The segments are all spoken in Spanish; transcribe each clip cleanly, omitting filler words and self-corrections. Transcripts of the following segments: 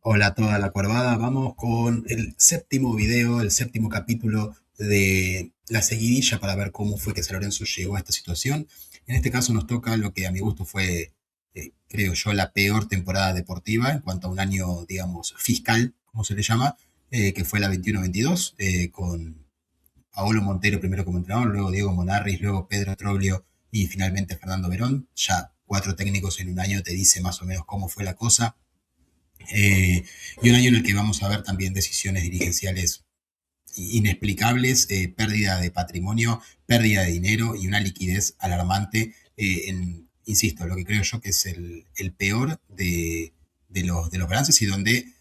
Hola a toda la cuervada, vamos con el séptimo video, el séptimo capítulo de la seguidilla para ver cómo fue que San Lorenzo llegó a esta situación. En este caso nos toca lo que a mi gusto fue, creo yo, la peor temporada deportiva en cuanto a un año, digamos, fiscal, como se le llama, que fue la 21-22, con Paolo Montero primero como entrenador, luego Diego Monarris, luego Pedro Troglio y finalmente Fernando Verón. Ya cuatro técnicos en un año te dice más o menos cómo fue la cosa. Y un año en el que vamos a ver también decisiones dirigenciales inexplicables, pérdida de patrimonio, pérdida de dinero y una liquidez alarmante insisto, lo que creo yo que es el peor de los balances y donde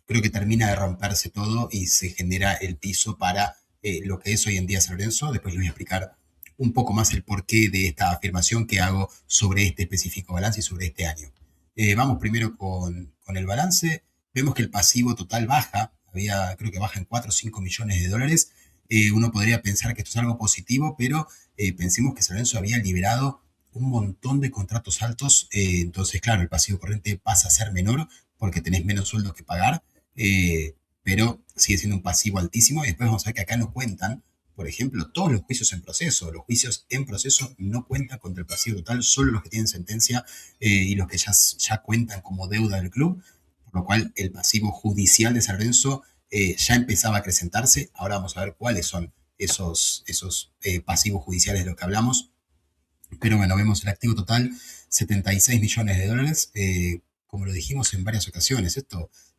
creo que termina de romperse todo y se genera el piso para lo que es hoy en día San Lorenzo. Después les voy a explicar un poco más el porqué de esta afirmación que hago sobre este específico balance y sobre este año. Vamos primero con el balance. Vemos que el pasivo total baja, creo que baja en 4 o 5 millones de dólares. Uno podría pensar que esto es algo positivo, pero pensemos que San Lorenzo había liberado un montón de contratos altos, entonces claro, el pasivo corriente pasa a ser menor porque tenés menos sueldos que pagar, eh, pero sigue siendo un pasivo altísimo. Y después vamos a ver que acá no cuentan, por ejemplo, todos los juicios en proceso. Los juicios en proceso no cuentan contra el pasivo total, solo los que tienen sentencia y los que ya cuentan como deuda del club, por lo cual el pasivo judicial de San Lorenzo ya empezaba a acrecentarse. Ahora vamos a ver cuáles son esos pasivos judiciales de los que hablamos. Pero bueno, vemos el activo total, 76 millones de dólares. Como lo dijimos en varias ocasiones,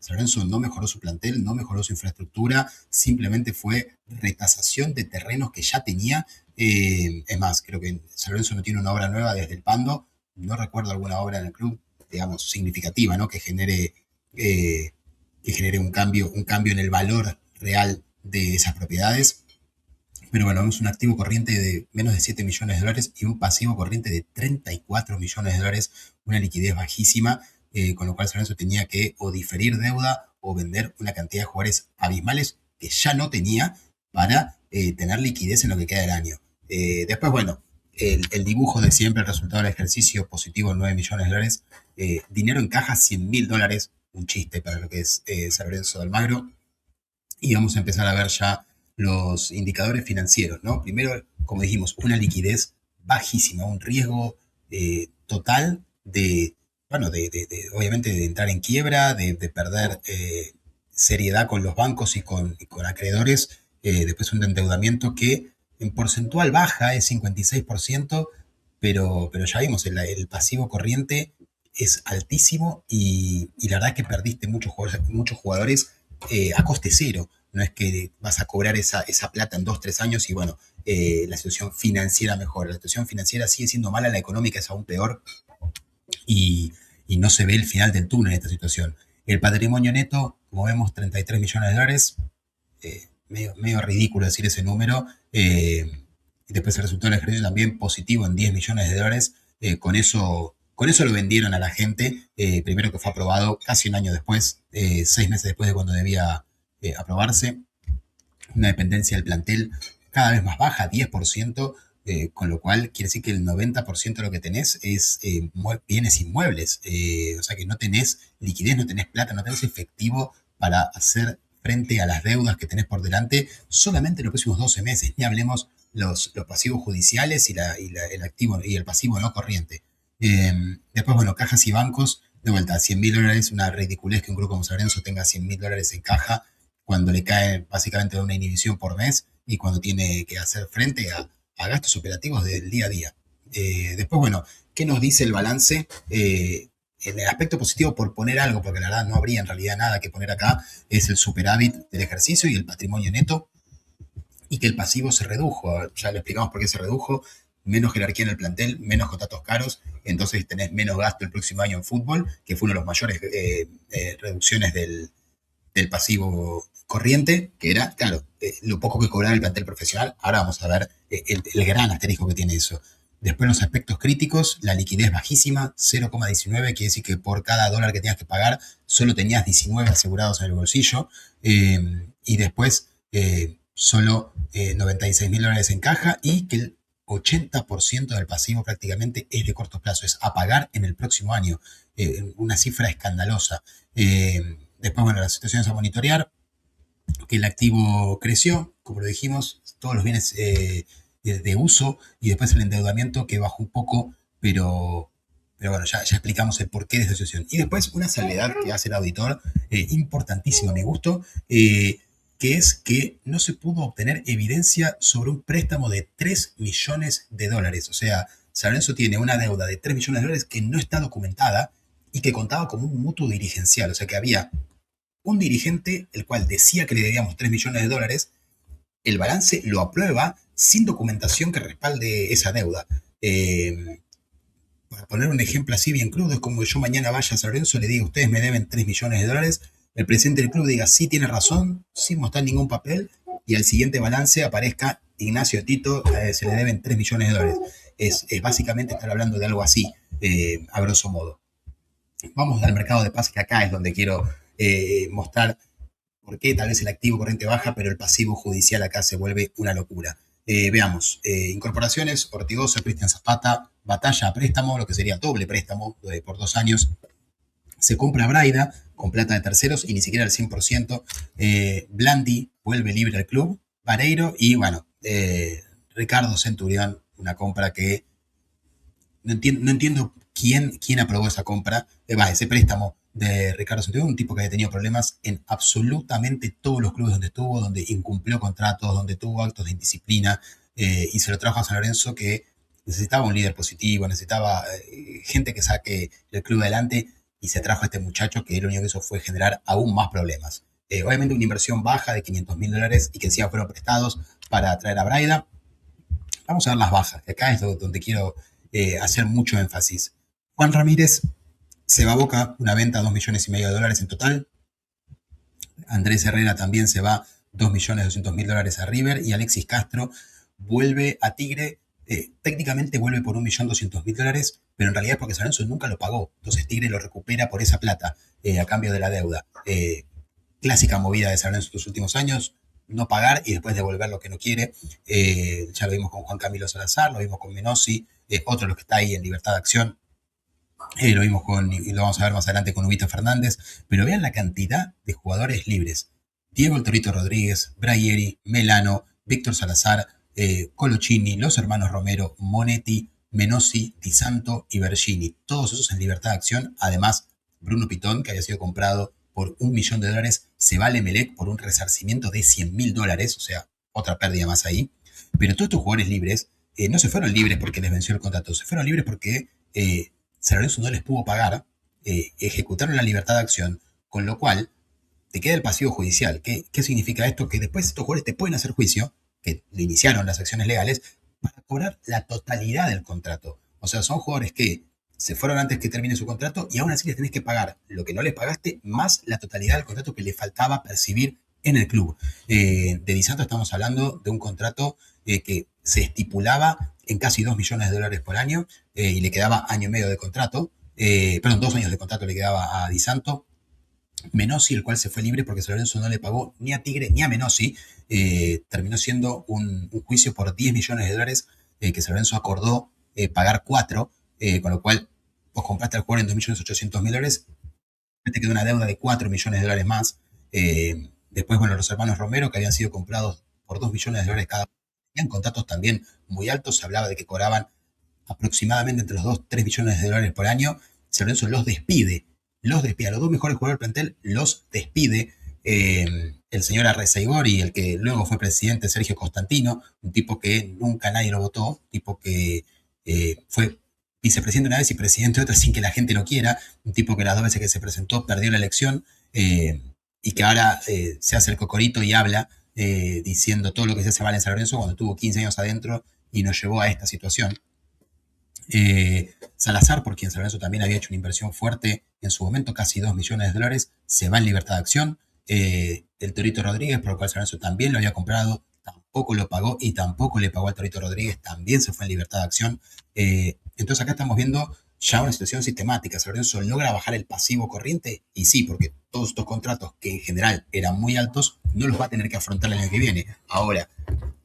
San Lorenzo no mejoró su plantel, no mejoró su infraestructura, simplemente fue retasación de terrenos que ya tenía. Es más, creo que San Lorenzo no tiene una obra nueva desde el Pando. No recuerdo alguna obra en el club, digamos, significativa, ¿no? Eh, que genere un cambio en el valor real de esas propiedades. Pero bueno, vemos un activo corriente de menos de 7 millones de dólares y un pasivo corriente de 34 millones de dólares, una liquidez bajísima, con lo cual San Lorenzo tenía que o diferir deuda o vender una cantidad de jugadores abismales que ya no tenía para tener liquidez en lo que queda del año. Después, bueno, el dibujo de siempre, el resultado del ejercicio positivo, 9 millones de dólares, dinero en caja, 100 mil dólares, un chiste para lo que es San Lorenzo de Almagro. Y vamos a empezar a ver ya los indicadores financieros, ¿no? Primero, como dijimos, una liquidez bajísima, un riesgo total bueno, obviamente de entrar en quiebra, de perder seriedad con los bancos y con acreedores, después un endeudamiento que en porcentual baja es 56%, pero ya vimos, el pasivo corriente es altísimo y la verdad es que perdiste muchos jugadores a coste cero. No es que vas a cobrar esa plata en 2, 3 años y bueno, la situación financiera mejora. La situación financiera sigue siendo mala, la económica es aún peor y, y no se ve el final del túnel en esta situación. El patrimonio neto, como vemos, 33 millones de dólares, medio ridículo decir ese número. Y después el resultado del ejercicio también positivo en 10 millones de dólares. Con eso lo vendieron a la gente. Primero que fue aprobado casi un año después, 6 meses después de cuando debía aprobarse. Una dependencia del plantel cada vez más baja, 10%, con lo cual quiere decir que el 90% de lo que tenés es bienes inmuebles. O sea que no tenés liquidez, no tenés plata, no tenés efectivo para hacer frente a las deudas que tenés por delante solamente en los próximos 12 meses. Ni hablemos los pasivos judiciales el activo y el pasivo no corriente. Después, bueno, cajas y bancos, de vuelta, 100 mil dólares, una ridiculez que un grupo como San Lorenzo tenga 100 mil dólares en caja cuando le cae básicamente una inhibición por mes y cuando tiene que hacer frente a gastos operativos del día a día. Después, bueno, ¿qué nos dice el balance? En el aspecto positivo, por poner algo, porque la verdad no habría en realidad nada que poner acá, es el superávit del ejercicio y el patrimonio neto, y que el pasivo se redujo. Ya lo explicamos por qué se redujo. Menos jerarquía en el plantel, menos contratos caros, entonces tenés menos gasto el próximo año en fútbol, que fue una de las mayores reducciones del pasivo corriente, que era, claro, lo poco que cobraba el plantel profesional. Ahora vamos a ver el gran asterisco que tiene eso. Después los aspectos críticos, la liquidez bajísima, 0,19, quiere decir que por cada dólar que tenías que pagar, solo tenías 19 asegurados en el bolsillo. Y después solo 96 mil dólares en caja y que el 80% del pasivo prácticamente es de corto plazo, es a pagar en el próximo año. Una cifra escandalosa. Después, bueno, las situaciones a monitorear, que el activo creció, como lo dijimos, todos los bienes de uso, y después el endeudamiento que bajó un poco, pero bueno, ya explicamos el porqué de esta situación. Y después una salvedad que hace el auditor, importantísima a mi gusto, que es que no se pudo obtener evidencia sobre un préstamo de 3 millones de dólares. O sea, San Lorenzo tiene una deuda de 3 millones de dólares que no está documentada y que contaba como un mutuo dirigencial. O sea, que había un dirigente el cual decía que le debíamos 3 millones de dólares, el balance lo aprueba sin documentación que respalde esa deuda. Para poner un ejemplo así bien crudo, es como que yo mañana vaya a San Lorenzo y le diga, ustedes me deben 3 millones de dólares, el presidente del club diga, sí, tiene razón, sin mostrar ningún papel, y al siguiente balance aparezca Ignacio Tito, se le deben 3 millones de dólares. Es básicamente estar hablando de algo así, a grosso modo. Vamos al mercado de pases, que acá es donde quiero mostrar por qué tal vez el activo corriente baja, pero el pasivo judicial acá se vuelve una locura. Veamos, incorporaciones, Ortigosa, Cristian Zapata, batalla a préstamo, lo que sería doble préstamo por 2 años. Se compra Braida con plata de terceros y ni siquiera el 100%. Blandi vuelve libre al club. Vareiro y bueno, Ricardo Centurión, una compra que no entiendo quién aprobó esa compra, ese préstamo de Ricardo Centurión, un tipo que había tenido problemas en absolutamente todos los clubes donde estuvo, donde incumplió contratos, donde tuvo actos de indisciplina, y se lo trajo a San Lorenzo, que necesitaba un líder positivo, necesitaba gente que saque el club adelante, y se trajo a este muchacho que lo único que hizo fue generar aún más problemas. Obviamente una inversión baja de $500.000 y que encima fueron prestados para traer a Braida. Vamos a ver las bajas, que acá es donde quiero hacer mucho énfasis. Juan Ramírez se va a Boca, una venta de $2,500,000 en total. Andrés Herrera también se va $2,200,000 a River. Y Alexis Castro vuelve a Tigre. Técnicamente vuelve por $1,200,000, pero en realidad es porque San Lorenzo nunca lo pagó. Entonces Tigre lo recupera por esa plata a cambio de la deuda. Clásica movida de San Lorenzo en los últimos años, no pagar y después devolver lo que no quiere. Ya lo vimos con Juan Camilo Salazar, lo vimos con Menossi, otro de los que está ahí en libertad de acción. Lo vimos y lo vamos a ver más adelante con Ubita Fernández, pero vean la cantidad de jugadores libres. Diego El Torito Rodríguez, Braieri, Melano, Víctor Salazar, Colochini, los hermanos Romero, Monetti, Menossi, Di Santo y Bergini. Todos esos en libertad de acción. Además, Bruno Pitón, que había sido comprado por $1,000,000, se va al Emelec por un resarcimiento de $100,000, o sea, otra pérdida más ahí. Pero todos estos jugadores libres no se fueron libres porque les venció el contrato, se fueron libres porque San Lorenzo no les pudo pagar, ejecutaron la libertad de acción, con lo cual te queda el pasivo judicial. ¿Qué significa esto? Que después estos jugadores te pueden hacer juicio, que le iniciaron las acciones legales, para cobrar la totalidad del contrato. O sea, son jugadores que se fueron antes que termine su contrato y aún así les tenés que pagar lo que no les pagaste más la totalidad del contrato que le faltaba percibir en el club. De Di Santo estamos hablando de un contrato que se estipulaba en casi $2,000,000 por año, y le quedaba año y medio de contrato, perdón, 2 años de contrato le quedaba a Di Santo. Menossi, el cual se fue libre porque San Lorenzo no le pagó ni a Tigre ni a Menossi, terminó siendo un juicio por $10,000,000, que San Lorenzo acordó pagar 4, con lo cual vos compraste al jugador en $2,800,000, te quedó una deuda de $4,000,000 más. Después, bueno, los hermanos Romero, que habían sido comprados por $2,000,000 cada uno, tenían contratos también muy altos, se hablaba de que cobraban aproximadamente entre los 2 3 millones de dólares por año. San Lorenzo los despide, a los 2 mejores jugadores del plantel los despide. El señor Arreceigor y el que luego fue presidente, Sergio Constantino, un tipo que nunca nadie lo votó, un tipo que fue vicepresidente una vez y presidente otra sin que la gente lo quiera, un tipo que las 2 veces que se presentó perdió la elección, y que ahora se hace el cocorito y habla diciendo todo lo que se hace mal en San Lorenzo cuando tuvo 15 años adentro y nos llevó a esta situación. Salazar, por quien San Lorenzo también había hecho una inversión fuerte en su momento, casi $2,000,000, se va en libertad de acción. El Torito Rodríguez, por lo cual San Lorenzo también lo había comprado, tampoco lo pagó y tampoco le pagó al Torito Rodríguez, también se fue en libertad de acción. Entonces acá estamos viendo ya una situación sistemática. San Lorenzo logra bajar el pasivo corriente, y sí, porque todos estos contratos que en general eran muy altos no los va a tener que afrontar el año que viene. Ahora,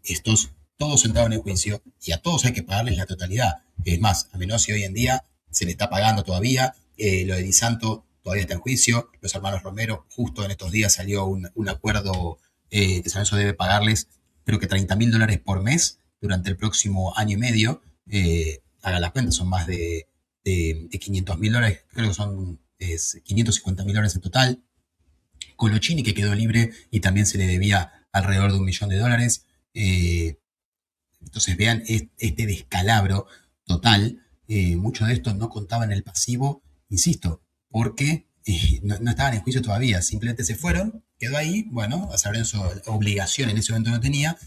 estos todos entraron en juicio y a todos hay que pagarles la totalidad. Es más, a Menossi hoy en día se le está pagando todavía, lo de Di Santo todavía está en juicio. Los hermanos Romero, justo en estos días salió un acuerdo que San Lorenzo debe pagarles, creo que $30.000 por mes durante el próximo año y medio. Haga la cuenta, son más de $500.000, creo que son $550.000 en total. Colochini, que quedó libre y también se le debía alrededor de $1.000.000. Entonces vean este descalabro total. Mucho de esto no contaba en el pasivo, insisto, porque no estaban en juicio todavía, simplemente se fueron, quedó ahí, bueno, a San Lorenzo obligación en ese momento no tenía,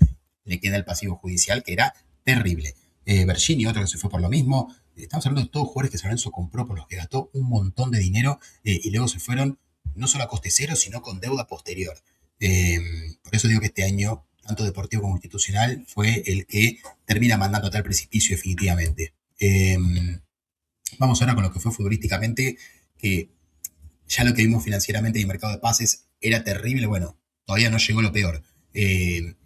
le queda el pasivo judicial que era terrible. Bergini, otro que se fue por lo mismo. Estamos hablando de todos jugadores que San Lorenzo compró, por los que gastó un montón de dinero y luego se fueron no solo a coste cero, sino con deuda posterior. Por eso digo que este año, tanto deportivo como institucional, fue el que termina mandando a tal precipicio definitivamente. Vamos ahora con lo que fue futbolísticamente, que ya lo que vimos financieramente y mercado de pases era terrible. Bueno, todavía no llegó lo peor.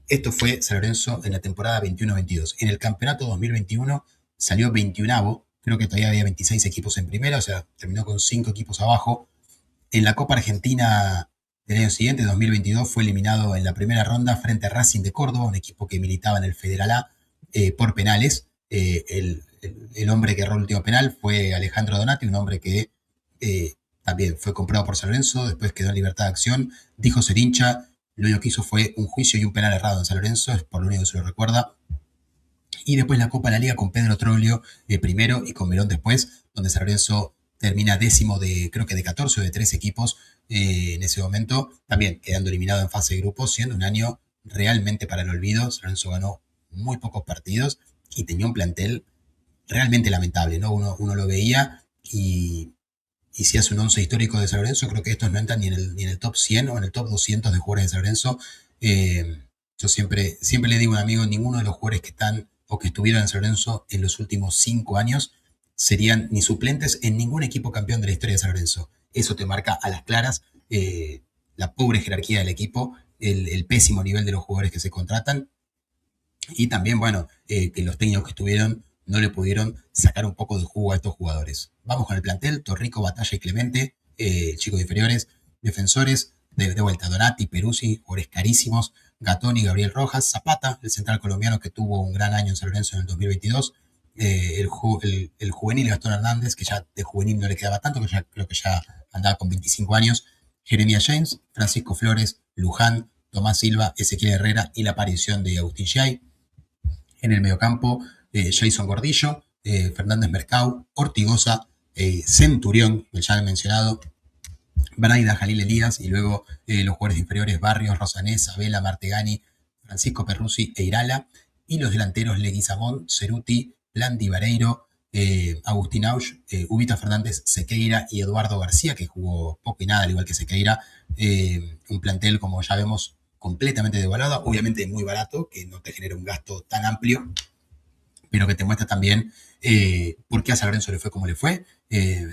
Esto fue San Lorenzo en la temporada 21-22. En el campeonato 2021 salió 21avo, creo que todavía había 26 equipos en primera, o sea, terminó con 5 equipos abajo. En la Copa Argentina del año siguiente, 2022, fue eliminado en la primera ronda frente a Racing de Córdoba, un equipo que militaba en el Federal A, por penales. El hombre que erró el último penal fue Alejandro Donati, un hombre que también fue comprado por San Lorenzo, después quedó en libertad de acción, dijo ser hincha, lo único que hizo fue un juicio y un penal errado en San Lorenzo, es por lo único que se lo recuerda. Y después la Copa de la Liga con Pedro Troglio primero y con Verón después, donde San Lorenzo termina décimo de, creo que de 14 o de 13 equipos en ese momento, también quedando eliminado en fase de grupos, siendo un año realmente para el olvido. San Lorenzo ganó muy pocos partidos y tenía un plantel realmente lamentable, ¿no? Uno lo veía y si hace un once histórico de San Lorenzo, creo que estos no entran ni en el top 100 o en el top 200 de jugadores de San Lorenzo. Yo siempre le digo a un amigo, ninguno de los jugadores que están o que estuvieron en San Lorenzo en los últimos 5 años serían ni suplentes en ningún equipo campeón de la historia de San Lorenzo. Eso te marca a las claras la pobre jerarquía del equipo, el pésimo nivel de los jugadores que se contratan y también, bueno, que los técnicos que estuvieron no le pudieron sacar un poco de jugo a estos jugadores. Vamos con el plantel: Torrico, Batalla y Clemente, chicos de inferiores, defensores, de vuelta Donati, Peruzzi, jugadores carísimos, Gatoni, Gabriel Rojas, Zapata, el central colombiano que tuvo un gran año en San Lorenzo en el 2022, el juvenil Gastón Hernández, que ya de juvenil no le quedaba tanto, que ya creo que ya andaba con 25 años, Jeremías James, Francisco Flores, Luján, Tomás Silva, Ezequiel Herrera y la aparición de Agustín Giay. En el mediocampo, Jason Gordillo, Fernández Mercado, Ortigosa, Centurión, el ya mencionado, Braida, Jalil Elías, y luego los jugadores inferiores: Barrios, Rosanés, Abela, Martegani, Francisco Perruzzi e Irala, y los delanteros: Leguizamón, Ceruti, Blandi Vareiro, Agustín Auch, Ubita Fernández, Sequeira y Eduardo García, que jugó poco y nada, al igual que Sequeira. Un plantel, como ya vemos, completamente devaluado, obviamente muy barato, que no te genera un gasto tan amplio, pero que te muestra también por qué a San Lorenzo le fue como le fue.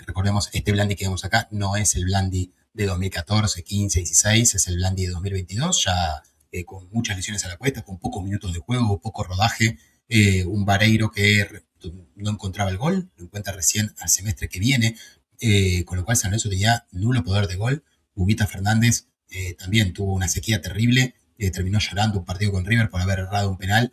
Recordemos, este Blandi que vemos acá no es el Blandi de 2014, 15, 16, es el Blandi de 2022, ya con muchas lesiones a la cuesta, con pocos minutos de juego, poco rodaje, un Vareiro que no encontraba el gol, lo encuentra recién al semestre que viene, con lo cual San Lorenzo tenía nulo poder de gol. Ubita Fernández también tuvo una sequía terrible, terminó llorando un partido con River por haber errado un penal,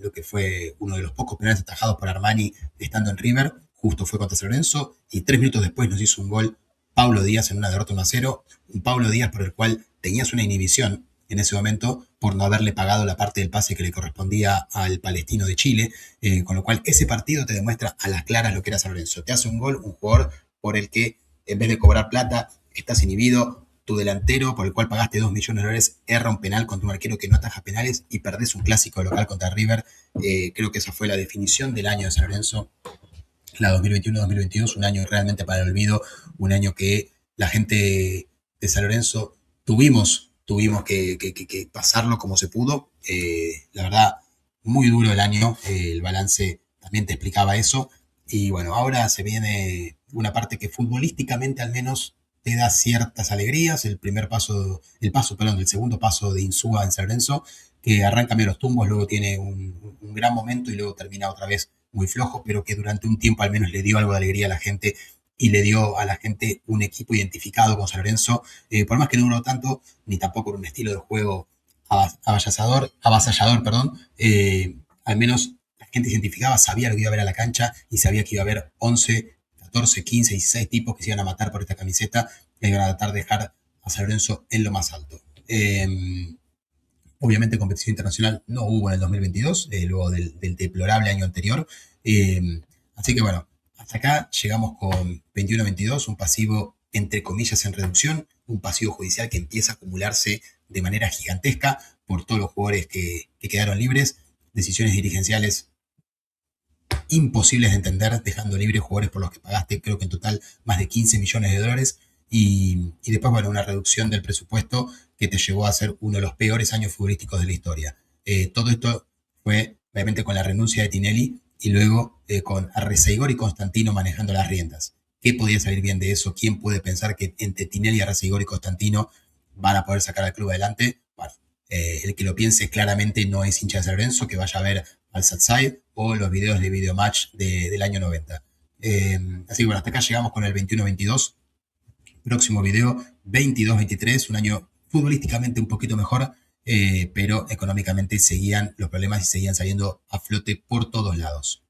lo que fue uno de los pocos penales atajados por Armani estando en River, justo fue contra San Lorenzo, y 3 minutos después nos hizo un gol Paulo Díaz en una derrota 1-0, un Paulo Díaz por el cual tenías una inhibición en ese momento por no haberle pagado la parte del pase que le correspondía al Palestino de Chile, con lo cual ese partido te demuestra a las claras lo que era San Lorenzo. Te hace un gol un jugador por el que en vez de cobrar plata estás inhibido, tu delantero por el cual pagaste $2 millones erra un penal contra un arquero que no ataja penales y perdés un clásico local contra River. Creo que esa fue la definición del año de San Lorenzo, la 2021-2022, un año realmente para el olvido, un año que la gente de San Lorenzo tuvimos que pasarlo como se pudo. La verdad, muy duro el año, el balance también te explicaba eso. Y bueno, ahora se viene una parte que futbolísticamente al menos te da ciertas alegrías. El segundo paso de Insúa en San Lorenzo, que arranca medio los tumbos, luego tiene un gran momento y luego termina otra vez muy flojo, pero que durante un tiempo al menos le dio algo de alegría a la gente y le dio a la gente un equipo identificado con San Lorenzo, por más que no duró tanto, ni tampoco un estilo de juego avasallador, perdón, al menos la gente se identificaba, sabía lo que iba a ver a la cancha y sabía que iba a haber 11, 14, 15, 16 tipos que se iban a matar por esta camiseta y iban a tratar de dejar a San Lorenzo en lo más alto. Obviamente competición internacional no hubo en el 2022, luego del deplorable año anterior. Así que bueno, hasta acá llegamos con 21-22, un pasivo entre comillas en reducción, un pasivo judicial que empieza a acumularse de manera gigantesca por todos los jugadores que quedaron libres, decisiones dirigenciales imposibles de entender, dejando libres jugadores por los que pagaste, creo que en total más de 15 millones de dólares. Y después, bueno, una reducción del presupuesto que te llevó a ser uno de los peores años futbolísticos de la historia. Todo esto fue, obviamente, con la renuncia de Tinelli y luego con Arreceigor y Constantino manejando las riendas. ¿Qué podía salir bien de eso? ¿Quién puede pensar que entre Tinelli, Arreceigor y Constantino van a poder sacar al club adelante? Bueno, el que lo piense claramente no es hincha de San Lorenzo, que vaya a ver al Satsai o los videos de Videomatch del año 90. Así que bueno, hasta acá llegamos con el 21-22. Próximo video 22-23, un año futbolísticamente un poquito mejor, pero económicamente seguían los problemas y seguían saliendo a flote por todos lados.